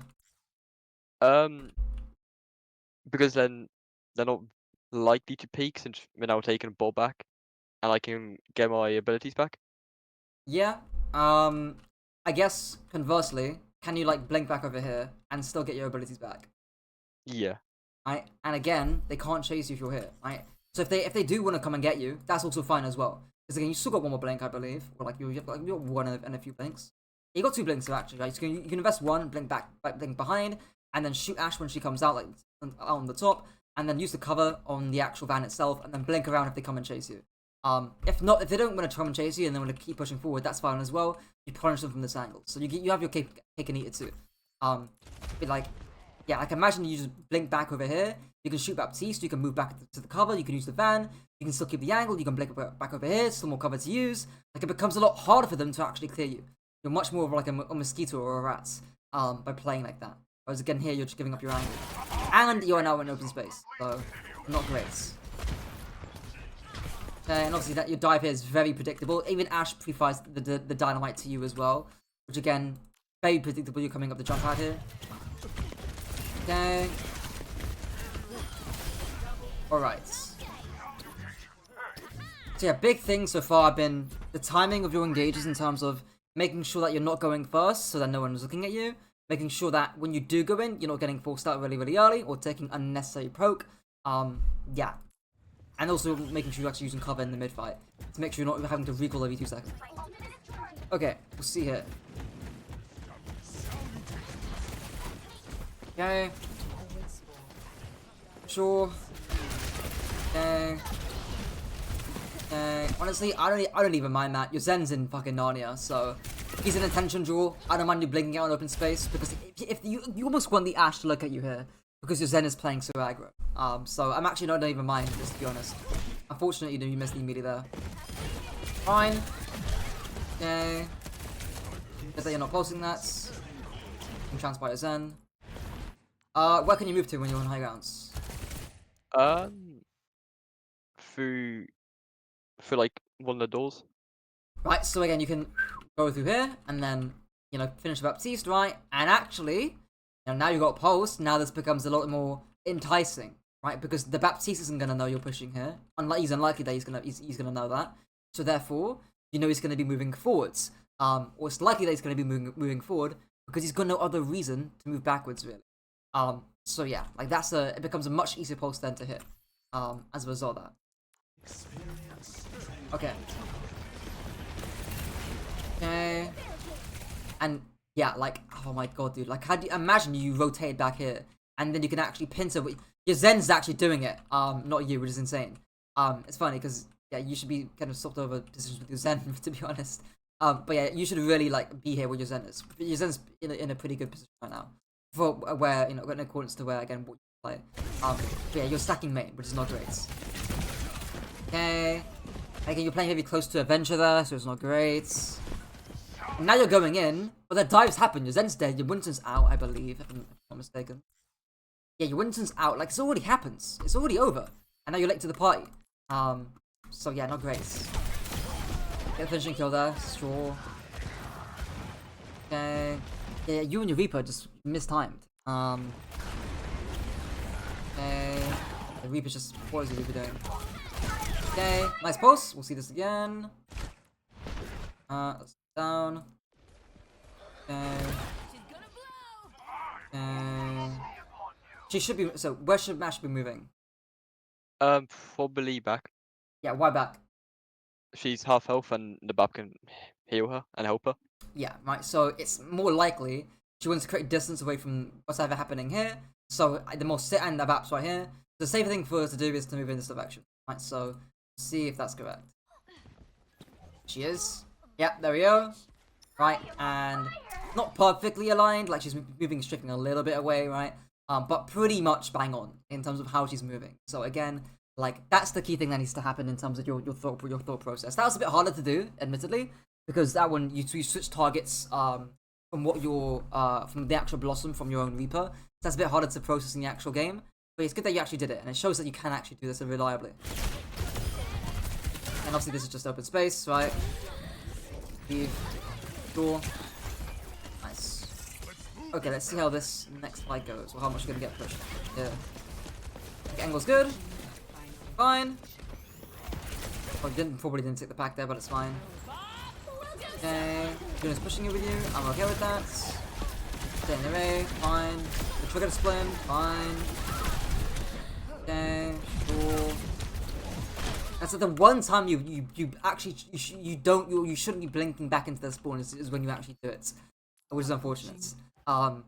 Because then they're not likely to peak since we're now taking a ball back, and I can get my abilities back. Yeah. I guess conversely, can you like blink back over here and still get your abilities back? Yeah. Right. And again, they can't chase you if you're here, right? So if they do want to come and get you, that's also fine as well. Because again, you still got one more blink, I believe, or like you have one and a few blinks. You got two blinks actually, right? So you can invest one, blink back, blink behind, and then shoot Ash when she comes out, like on the top, and then use the cover on the actual van itself, and then blink around if they come and chase you. If not, if they don't want to come and chase you and they want to keep pushing forward, that's fine as well. You punish them from this angle, so you have your cake and eat it too. But like, yeah, like imagine you just blink back over here. You can shoot Baptiste, you can move back to the cover, you can use the van, you can still keep the angle, you can blink back over here, still more cover to use. Like it becomes a lot harder for them to actually clear you. You're much more of like a mosquito or a rat by playing like that. Whereas again here, you're just giving up your angle. And you're now in open space, so not great. Okay, and obviously that your dive here is very predictable. Even Ash pre-fires the dynamite to you as well, which again, very predictable. You're coming up the jump pad here. Okay. Alright. So yeah, big thing so far have been the timing of your engages in terms of making sure that you're not going first so that no one is looking at you. Making sure that when you do go in, you're not getting forced out really, really early or taking unnecessary poke. Yeah. And also making sure you're actually using cover in the mid fight to make sure you're not having to recall every 2 seconds. Okay, we'll see here. Okay. Sure. Okay. Honestly, I don't even mind that. Your Zen's in fucking Narnia, so he's an attention draw. I don't mind you blinking out in open space because if you almost want the Ashe to look at you here because your Zen is playing so aggro. So I'm actually not even mind this, to be honest. Unfortunately, you missed the immediate there. Fine. Okay. Good that you're not pulsing that. You can transpire your Zen. Where can you move to when you're on high grounds? Through like one of the doors. Right, so again, you can go through here and then, you know, finish the Baptiste, right? And actually, you know, now you've got Pulse, now this becomes a lot more enticing, right? Because the Baptiste isn't gonna know you're pushing here. He's unlikely that he's gonna know that. So therefore, you know he's gonna be moving forwards. Or it's likely that he's gonna be moving forward because he's got no other reason to move backwards, really. So yeah, like it becomes a much easier Pulse then to hit. As a result of that. Okay. Okay. And yeah, like, oh my god, dude. Like, how do you imagine you rotate back here and then you can actually pincer? Your Zen's actually doing it. Not you, which is insane. It's funny because yeah, you should be kind of swapped over positions with your Zen, to be honest. But yeah, you should really like be here where your Zen is. Your Zen's in a pretty good position right now for where in accordance to where again what you play. But yeah, you're stacking main, which is not great. Okay. Again, you're playing heavy close to Avenger there, so it's not great. Now you're going in, but the dives happen. Your Zen's dead, your Winston's out, I believe, if I'm not mistaken. Yeah, your Winston's out. Like, it already happens. It's already over. And now you're late to the party. So yeah, not great. Get a finishing kill there, sure. Okay. Yeah, you and your Reaper just mistimed. Okay. The Reaper's just, what is the Reaper doing? Okay, nice pulse. We'll see this again. Let's down. Okay. Okay. She should be. So where should Mash be moving? Probably back. Yeah, why back? She's half health, and the Bab can heal her and help her. Yeah, right. So it's more likely she wants to create distance away from what's ever happening here. So the more sit and the Bab's right here. The safer thing for her to do is to move in this direction. Right. So see if that's correct. She is. Yep, there we go. Right, and not perfectly aligned, like she's moving strictly a little bit away, right? But pretty much bang on in terms of how she's moving. So again, like that's the key thing that needs to happen in terms of your thought process. That was a bit harder to do, admittedly, because that one you switch targets from what your from the actual Blossom from your own Reaper. So that's a bit harder to process in the actual game. But it's good that you actually did it, and it shows that you can actually do this reliably. And obviously this is just open space, right? Leave. Door. Nice. Okay, let's see how this next fight goes, or how much you're gonna get pushed. Yeah. Okay, angle's good. Fine. Oh, probably didn't take the pack there, but it's fine. Okay. June's pushing it with you. I'm okay with that. Stay in the way. Fine. The trigger display. Fine. Okay. Cool. That's like the one time you actually you shouldn't be blinking back into the spawn is when you actually do it, which is unfortunate. So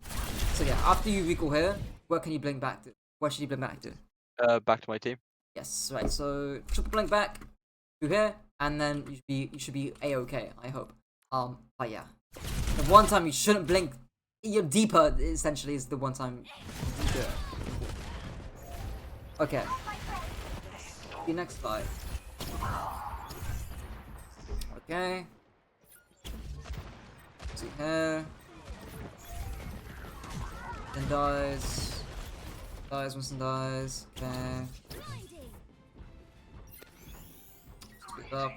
yeah, after you recall here, where can you blink back to? Where should you blink back to? Back to my team. Yes, right. So triple blink back to here, and then you should be a-okay. I hope. But yeah, the one time you shouldn't blink, you're deeper essentially is the one time you do it. Okay. The next fight. Okay. See here. Then dies. Dies, Winston dies. Okay. Speed up.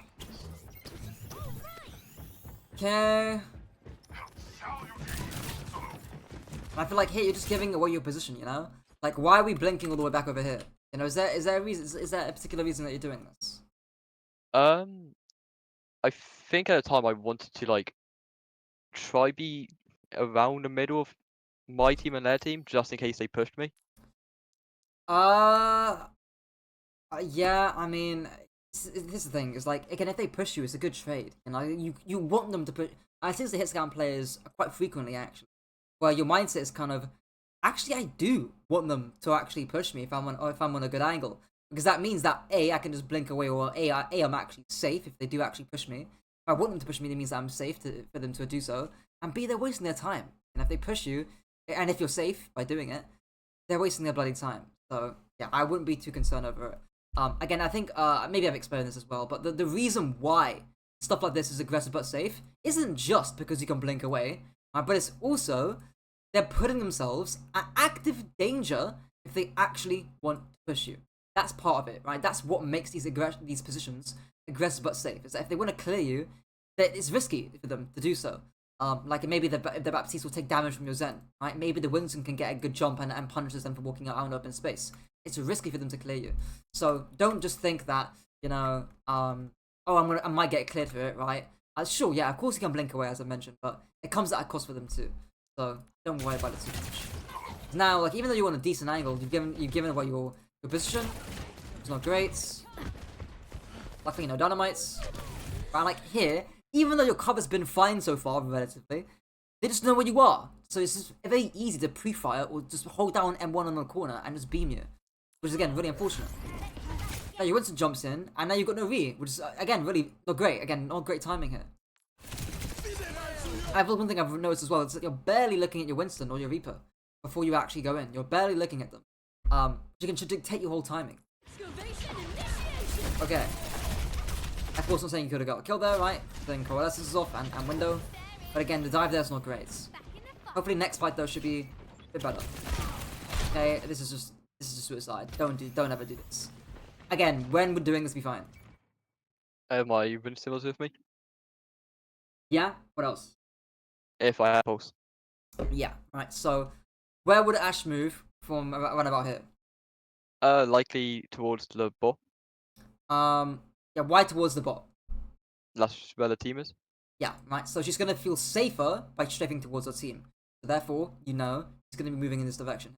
Okay. I feel like, hey, you're just giving away your position, you know? Like, why are we blinking all the way back over here? You know, is there a reason? Is there a particular reason that you're doing this? I think at the time I wanted to like try be around the middle of my team and their team, just in case they pushed me. Uh, yeah. I mean, this is the thing. Is like, again, if they push you, it's a good trade. You know, you want them to push. I see the hit scan players quite frequently actually, where your mindset is kind of, actually, I do want them to actually push me if I'm on a good angle, because that means that A, I can just blink away, or I'm actually safe if they do actually push me. If I want them to push me, that means that I'm safe for them to do so. And B, they're wasting their time. And if they push you, and if you're safe by doing it, they're wasting their bloody time. So yeah, I wouldn't be too concerned over it. Again, I think maybe I've explained this as well, but the reason why stuff like this is aggressive but safe isn't just because you can blink away, but it's also they're putting themselves at active danger if they actually want to push you. That's part of it, right? That's what makes these positions aggressive but safe. Is that if they want to clear you, that it's risky for them to do so. Like maybe the Baptiste will take damage from your Zen, right? Maybe the Winston can get a good jump and punishes them for walking out in open space. It's risky for them to clear you. So don't just think that, you know, oh, I might get cleared for it, right? Sure, yeah, of course you can blink away, as I mentioned, but it comes at a cost for them too. So don't worry about it too much. Now, like, even though you're on a decent angle, you've given away your position. It's not great. Luckily, no dynamites. But like here, even though your cover's been fine so far, relatively, they just know where you are. So it's just very easy to pre-fire or just hold down M1 on the corner and just beam you, which is again really unfortunate. Now your Winston jumps in, and now you've got no re, which is again really not great. Again, not great timing here. One thing I've noticed as well is that you're barely looking at your Winston or your Reaper before you actually go in. You're barely looking at them. You can dictate your whole timing. Okay. Of course, I'm saying you could have got a kill there, right? Then Coalescence is off and window. But again, the dive there is not great. Hopefully, next fight though should be a bit better. Okay, this is just suicide. Don't ever do this. Again, when we're doing this, be fine. My Winston was with me. Yeah. What else? If I had pulse. Yeah. Right. So, where would Ash move from around about here? Likely towards the bot. Yeah. Why towards the bot? That's where the team is. Yeah. Right. So she's gonna feel safer by strafing towards her team. So therefore, you know, she's gonna be moving in this direction.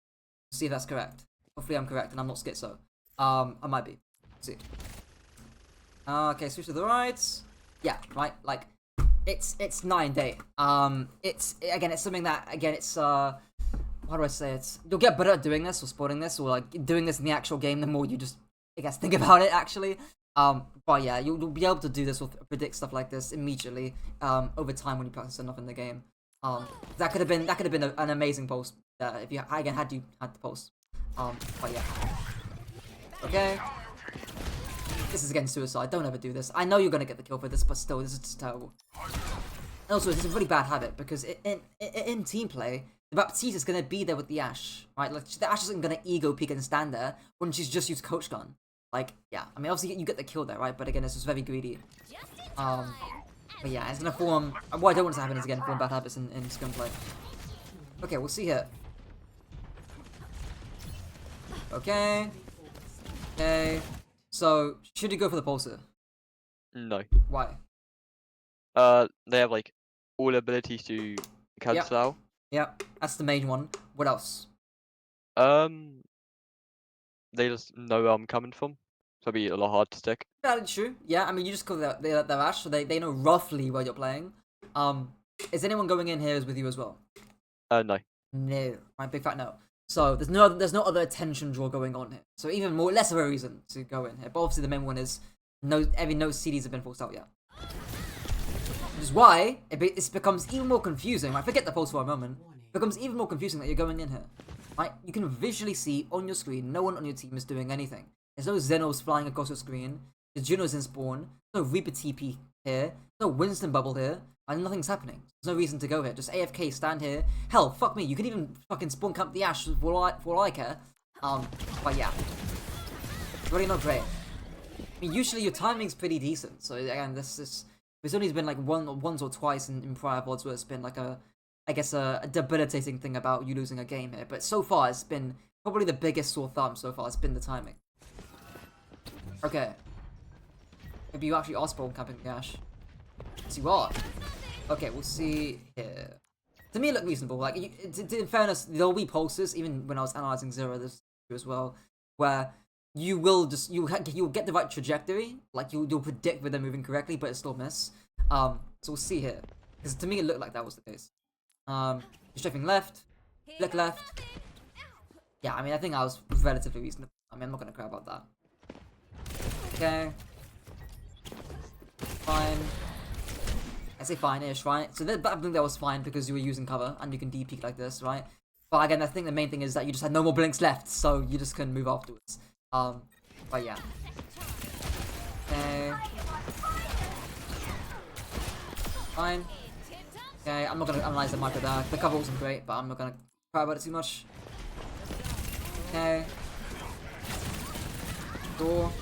See if that's correct. Hopefully, I'm correct, and I'm not schizo. I might be. Let's see. Okay, switch to the right. Yeah, right. Like, it's 9-day. It's something that it's how do I say it? You'll get better at doing this or spotting this or like doing this in the actual game. The more you just think about it actually. But yeah, you'll be able to do this or predict stuff like this immediately. Over time when you practice enough in the game. That could have been an amazing post. If you again had the post. But yeah. Okay. This is again suicide. Don't ever do this. I know you're gonna get the kill for this, but still, this is just terrible. And also, this is a really bad habit because in team play, the Baptiste is gonna be there with the Ashe, right? Like the Ashe isn't gonna ego peek and stand there when she's just used coach gun. Like, yeah. I mean, obviously you get the kill there, right? But again, it's just very greedy. But yeah, it's gonna form. What I don't want to happen is again form bad habits in gunplay. Okay, we'll see here. Okay. Okay. So, should you go for the pulsar? No. Why? They have like all abilities to cancel out. Yep, that's the main one. What else? They just know where I'm coming from, so it'll be a lot hard to stick. That's true. Yeah, I mean, you just call their Ash, so they know roughly where you're playing. Is anyone going in here with you as well? No. No. My big fat no. So there's no other attention draw going on here. So even less of a reason to go in here. But obviously the main one is no CDs have been forced out yet. Which is why it becomes even more confusing. Right? Forget the pulse for a moment. It becomes even more confusing that you're going in here. Right? You can visually see on your screen no one on your team is doing anything. There's no Zenos flying across your screen. The Juno's in spawn. No Reaper TP here. No Winston bubble here. And nothing's happening. There's no reason to go here. Just AFK, stand here. Hell, fuck me. You can even fucking spawn camp the Ashe for all I care. But yeah, really not great. I mean, usually your timing's pretty decent. So again, there's only been like once or twice in prior VODs where it's been like I guess a debilitating thing about you losing a game here. But so far, it's been probably the biggest sore thumb so far. It's been the timing. Okay. Maybe you actually are spawn camping the Ash. Yes, you are. Okay, we'll see here. To me, it looked reasonable. Like, in fairness, there'll be pulses, even when I was analyzing Zero this as well, where you will just you'll get the right trajectory, like you'll predict where they're moving correctly, but it still miss. So we'll see here, because to me it looked like that was the case. You're strafing left, flick left. Yeah, I mean I think I was relatively reasonable. I mean I'm not gonna cry about that. Okay, fine. I say fine-ish, right? So I think that was fine because you were using cover and you can D-peek like this, right? But again, I think the main thing is that you just had no more blinks left, so you just couldn't move afterwards. But yeah. Okay. Fine. Okay, I'm not gonna analyze the micro there. The cover wasn't great, but I'm not gonna cry about it too much. Okay. Door.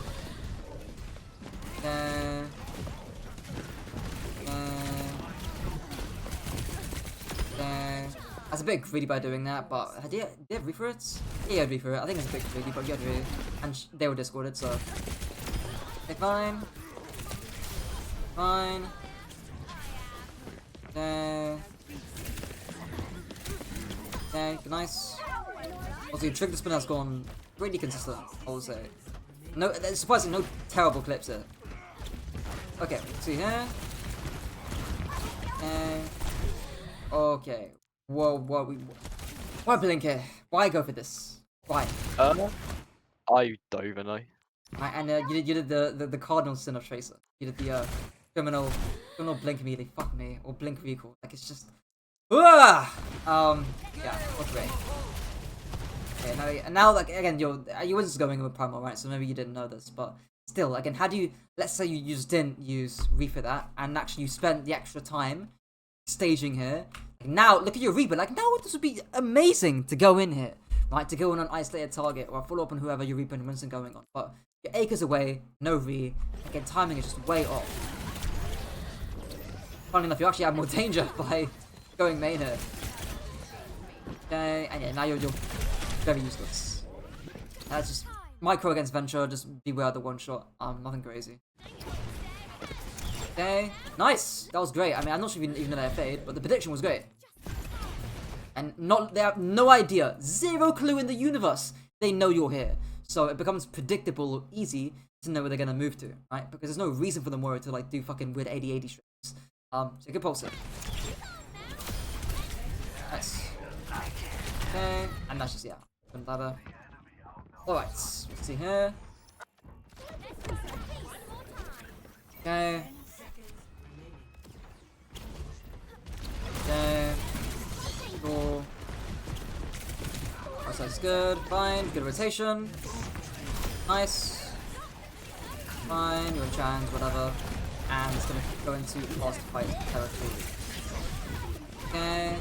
Okay. That's a bit greedy by doing that, but did you have read it? Yeah, you had read it. I think it's a bit greedy, but you had read it. And they were discorded, so. Okay, fine. Fine. Okay. Okay, nice. Also, your trigger spin has gone pretty consistent, I would say. No, surprisingly, no terrible clips here. Okay, let's see here. Okay. Whoa, why blink here? Why go for this? Why? I don't even know. And you did the cardinal sin of Tracer. You did the criminal blink immediately. Fuck me, or blink recall. Like it's just. Yeah, what's great. Okay, now like again, you were just going with primal, right? So maybe you didn't know this, but still, again, how do you? Let's say you just didn't use Reef for that, and actually you spent the extra time staging here. Like now, look at your Reaper. Like now, this would be amazing to go in here, right? To go in on an isolated target or follow up on whoever your Reaper and Winston going on. But your acres away, no Re. Again, timing is just way off. Funny enough, you actually have more danger by going main here. Okay, and yeah, now you're very useless. That's just micro against Venture. Just beware the one shot. Nothing crazy. Okay, nice. That was great. I mean, I'm not sure if even know that fade, but the prediction was great. And they have no idea, zero clue in the universe. They know you're here, so it becomes predictable or easy to know where they're gonna move to, right? Because there's no reason for the Moira to like do fucking weird 80-80 strings. So you can pulse it. Nice. Okay, and that's just ladder. Alright, let's see here. Okay. Okay. Cool. Outside's good. Fine. Good rotation. Nice. Fine. You're in chance, whatever. And it's gonna go into fast fight territory. Okay.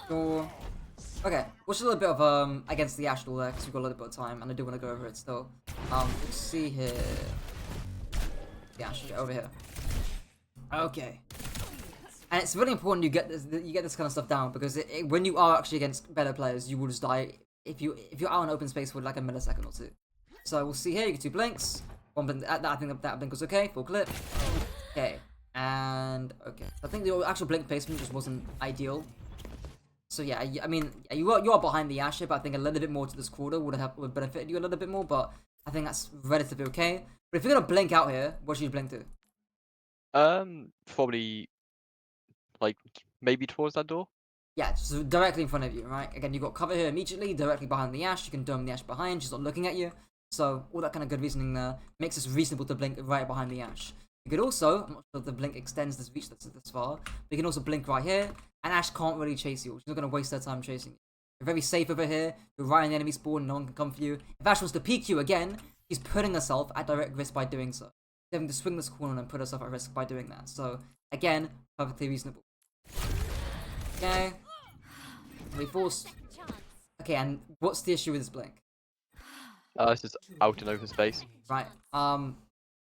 Cool. Okay. Watch a little bit of against the Ashe duel there because we've got a little bit of time and I do want to go over it still. Let's see here. Yeah, over here. Okay. And it's really important you get this kind of stuff down because when you are actually against better players, you will just die if you're out in open space for like a millisecond or two. So we'll see here. You get 2 blinks. One blink. I think that blink was okay. Full clip. Okay. And okay. I think the actual blink placement just wasn't ideal. So yeah, I mean, you are behind the Ashe, but I think a little bit more to this quarter would benefited you a little bit more. But I think that's relatively okay. But if you're gonna blink out here, what should you blink to? Probably like maybe towards that door. Yeah, just directly in front of you, right? Again, you got cover here immediately, directly behind the Ashe. You can dome the Ashe behind. She's not looking at you. So all that kind of good reasoning there makes it reasonable to blink right behind the Ashe. You could also, I'm not sure if the blink extends this reach this far, but you can also blink right here, and Ashe can't really chase you. She's not going to waste her time chasing you. You're very safe over here. You're right in the enemy spawn. No one can come for you. If Ashe wants to peek you again, she's putting herself at direct risk by doing so. She's having to swing this corner and put herself at risk by doing that. So again, perfectly reasonable. Okay. We forced. Okay, and what's the issue with this blink? It's just out in open space. Right.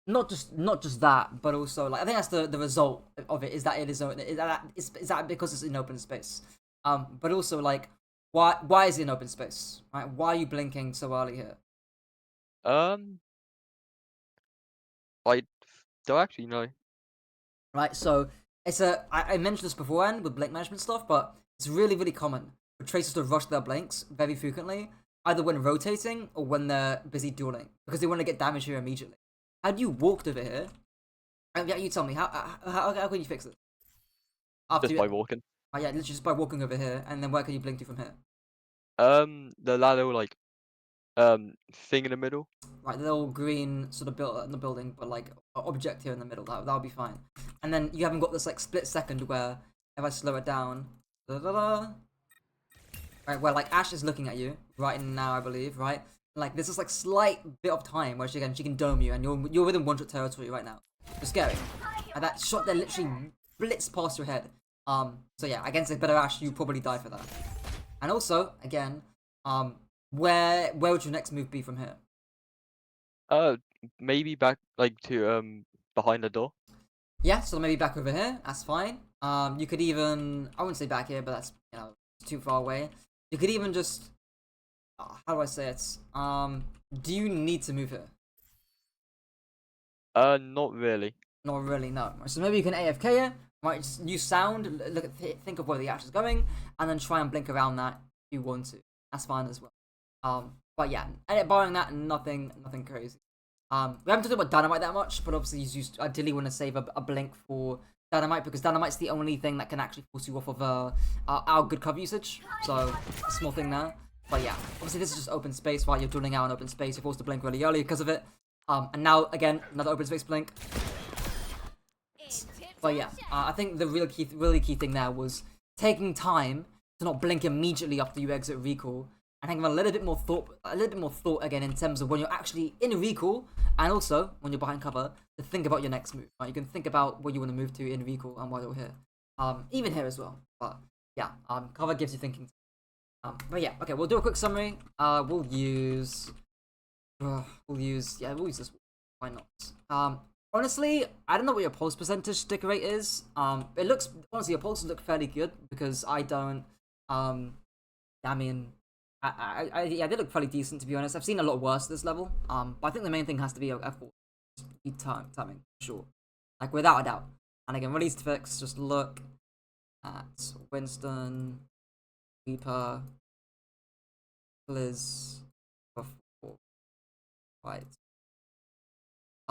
Not just that, but also like I think that's the result of it is that it is that because it's in open space. But also like why is it in open space? Right? Why are you blinking so early here? Um, I don't actually know. Right? So I mentioned this beforehand with blink management stuff, but it's really common for tracers to rush their blinks very frequently, either when rotating or when they're busy dueling, because they want to get damage here immediately. Had you walked over here, yeah, you tell me how can you fix it after Just you? by walking. Oh yeah, literally just by walking over here, and then where can you blink to from here? The ladder like thing in the middle. Right, the little green sort of built in the building, but like object here in the middle. That'll be fine. And then you haven't got this like split second where if I slow it down, da, da, da, right, where like Ash is looking at you right now, I believe, right? Like this is like slight bit of time where she can dome you, and you're within 1-shot territory right now. It's scary. And that shot there literally blitzed past your head. So yeah, against a better Ash, you probably die for that. And also, again, um, where would your next move be from here? Uh, maybe back like to behind the door. Yeah, so maybe back over here. That's fine. You could even I wouldn't say back here, but that's too far away. You could even just how do I say it? Do you need to move here? Not really. Not really, no. So maybe you can AFK it, right? Just use sound, look at think of where the action is going, and then try and blink around that if you want to. That's fine as well. But yeah, barring that, nothing crazy. We haven't talked about dynamite that much, but obviously you ideally want to save a blink for dynamite because dynamite's the only thing that can actually force you off of our good cover usage. So a small thing there. But yeah, obviously this is just open space, right? You're drilling out in open space. You're forced to blink really early because of it. And now again another open space blink. But yeah, I think the really key thing there was taking time to not blink immediately after you exit recall, and having a little bit more thought again in terms of when you're actually in a recall, and also when you're behind cover to think about your next move. Right? You can think about what you want to move to in recall and while you're here, even here as well. But yeah, cover gives you thinking. But yeah, okay, we'll do a quick summary. We'll use this. Why not? Honestly, I don't know what your pulse percentage stick rate is. It looks honestly your pulses look fairly good because I don't. I mean, yeah, they look fairly decent to be honest. I've seen a lot worse at this level. But I think the main thing has to be a timing, sure, like without a doubt. And again, release to fix. Just look at Winston, Reaper, Blizz, before fight.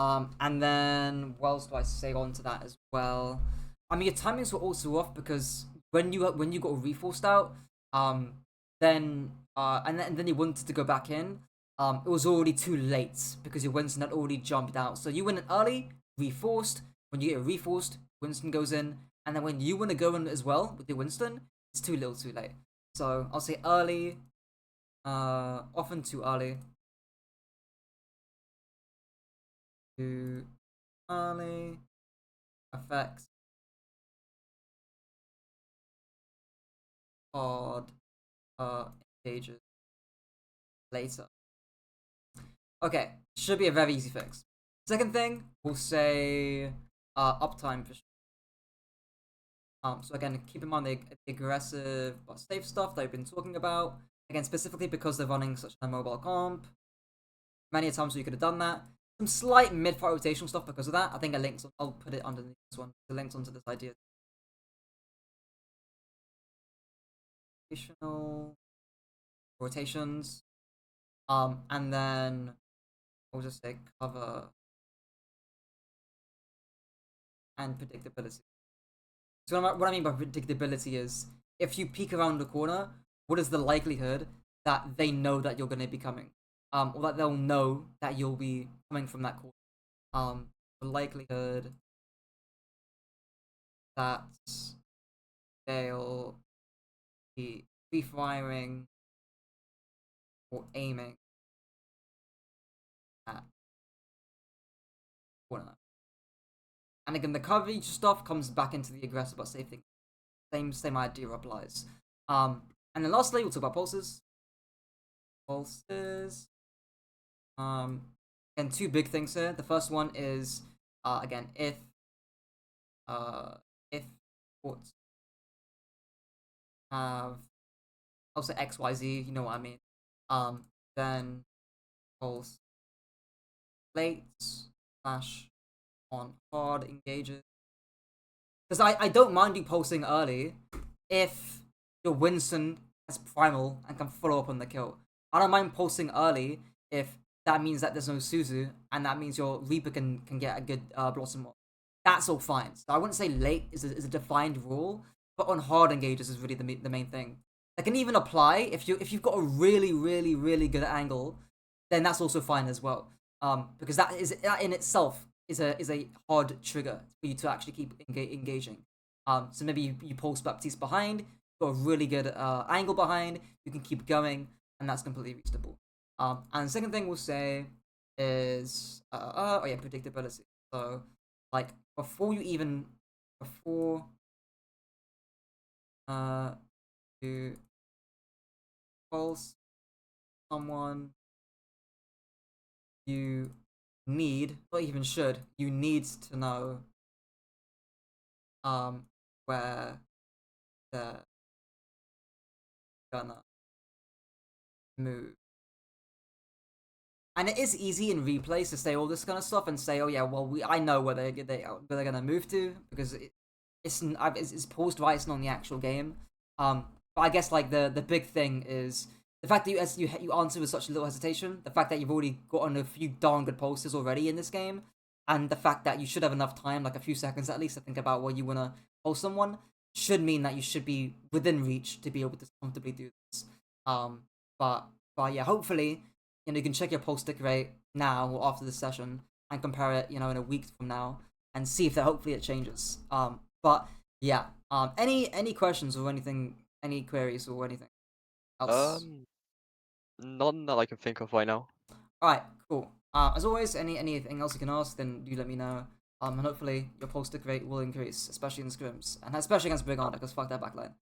And then what else do I say on to that as well? I mean, your timings were also off because when you got reforced out, then and then you wanted to go back in, it was already too late because your Winston had already jumped out. So you went in early, reforced. When you get reforced, Winston goes in, and then when you want to go in as well with your Winston, it's too little, too late. So I'll say early, often too early. Too early effects hard engages later. Okay, should be a very easy fix. Second thing, we'll say uptime for sure. So again, keep in mind the aggressive but safe stuff that I've been talking about. Again, specifically because they're running such a mobile comp. Many times you could have done that. Some slight mid-fight rotational stuff because of that. I think a link's. I'll put it underneath this one. The links onto this idea. Rotations. And then I'll just say cover and predictability. So what I mean by predictability is if you peek around the corner, what is the likelihood that they know that you're going to be coming, or that they'll know that you'll be coming from that corner. The likelihood that they'll be firing or aiming at corner. And again, the coverage stuff comes back into the aggressive but safe thing. Same idea applies. And then lastly, we'll talk about pulses. pulses. And two big things here. The first one is again if ports have also XYZ, you know what I mean. Then pulse late slash on hard engages. Because I don't mind you pulsing early if your Winston has primal and can follow up on the kill. I don't mind pulsing early if that means that there's no Suzu and that means your Reaper can get a good Blossom off. That's all fine. So I wouldn't say late is a defined rule, but on hard engages is really the main thing. That can even apply if you've got a really good angle, then that's also fine as well. Because that in itself is a hard trigger for you to actually keep engaging. So maybe you pulse Baptiste behind, got a really good angle behind, you can keep going, and that's completely reasonable. And the second thing we'll say is oh yeah, predictability. So like before you pulse someone, you not even should, you need to know where they're gonna move. And it is easy in replays to say all this kind of stuff and say, oh yeah, well I know where they're gonna move to because it's paused right, it's not in the actual game. But I guess like the big thing is the fact that you answer with such little hesitation, the fact that you've already gotten a few darn good pulses already in this game, and the fact that you should have enough time, like a few seconds at least, to think about where you wanna pulse someone, should mean that you should be within reach to be able to comfortably do this. But yeah, hopefully, you can check your pulse stick rate now or after this session and compare it, in a week from now and see if that hopefully it changes. But yeah, any questions or anything, any queries or anything else? None that I can think of right now. All right, cool. As always, anything else you can ask, then do let me know. And hopefully your pulse stick rate will increase, especially in scrims and especially against Big Honda, because fuck that backline.